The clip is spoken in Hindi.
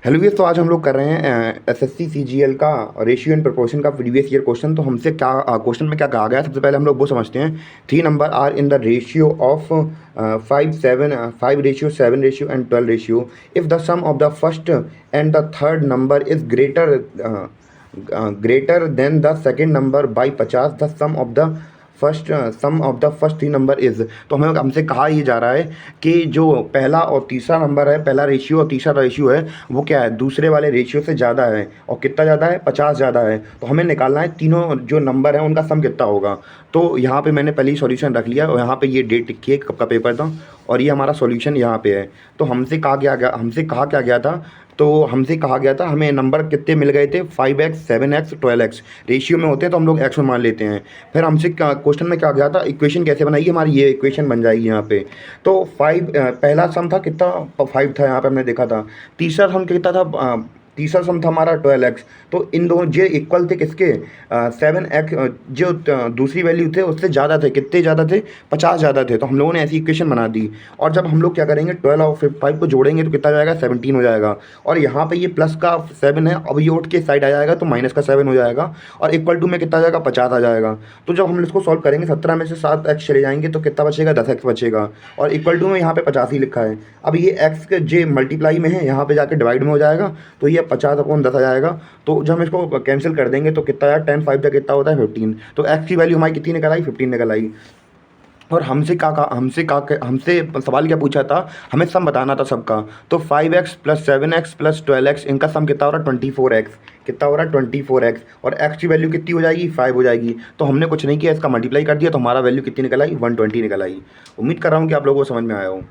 हेलो ये तो आज हम लोग कर रहे हैं एसएससी सीजीएल का रेशियो एंड प्रोपोर्शन का प्रीवियस ईयर क्वेश्चन। तो हमसे क्या क्वेश्चन में क्या कहा गया है, सबसे पहले हम लोग वो समझते हैं। Three number are in the ratio of 5 ratio 7 ratio and 12 ratio. If the sum of the first and the third number is greater than the second number by 50, the sum of the first three number is. तो हमें हमसे कहा ये जा रहा है कि जो पहला और तीसरा नंबर है, पहला रेशियो और तीसरा रेशियो है, वो क्या है, दूसरे वाले रेशियो से ज़्यादा है। और कितना ज़्यादा है? 50 ज़्यादा है। तो हमें निकालना है तीनों जो नंबर हैं उनका सम कितना होगा। तो यहाँ पे मैंने पहले ही सॉल्यूशन रख लिया और यहाँ पे ये डेट लिखी है कब का पेपर था और ये हमारा सॉल्यूशन यहाँ पे है। तो हमसे कहा क्या गया था, तो हमसे कहा गया था हमें नंबर कितने मिल गए थे, 5x 7x 12x। रेशियो में होते हैं तो हम लोग x में मान लेते हैं। फिर हमसे क्वेश्चन में क्या गया था, इक्वेशन कैसे बनाइए, हमारी ये इक्वेशन बन जाएगी यहाँ पे। तो पहला सम था कितना, 5 था, यहाँ पे हमने देखा था। तीसरा सम कितना था, तीसरा सम था हमारा 12x। तो इन दोनों जो इक्वल थे किसके, 7x, जो दूसरी वैल्यू थे उससे ज़्यादा थे। कितने ज़्यादा थे? 50 ज़्यादा थे। तो हम लोगों ने ऐसी इक्वेशन बना दी। और जब हम लोग क्या करेंगे, 12 और 5 को जोड़ेंगे तो कितना हो जाएगा, 17 हो जाएगा। और यहाँ पे ये प्लस का 7 है, अब ये उठ के साइड आ जाएगा तो माइनस का 7 हो जाएगा। और इक्वल टू में कितना आ जाएगा, 50 आ जाएगा। तो जब हम इसको सॉल्व करेंगे, 17 में से 7x चले जाएंगे तो कितना बचेगा, 10x बचेगा। और इक्वल टू में यहाँ पे 50 ही लिखा है। अब ये x के जे मल्टीप्लाई में है, यहाँ पे जाके डिवाइड में हो जाएगा। तो ये 50/10 आ जाएगा। तो जब हम इसको कैंसिल कर देंगे तो कितना आया, 10 5 का कितना होता है, 15। तो x की वैल्यू हमारी कितनी निकल आई, 15 निकल आई। और हमसे सवाल क्या पूछा था, हमें सम बताना था सबका। तो 5x plus 7x plus 12x, इनका सम कितना हो रहा है, 24x। कितना हो रहा है, 24x। और x की वैल्यू कितनी हो जाएगी, 5 हो जाएगी। तो हमने कुछ नहीं किया, इसका मल्टीप्लाई कर दिया तो हमारा वैल्यू कितनी निकल आई, 120 निकल आई। उम्मीद कर रहा हूँ कि आप लोगों को समझ में आया हो।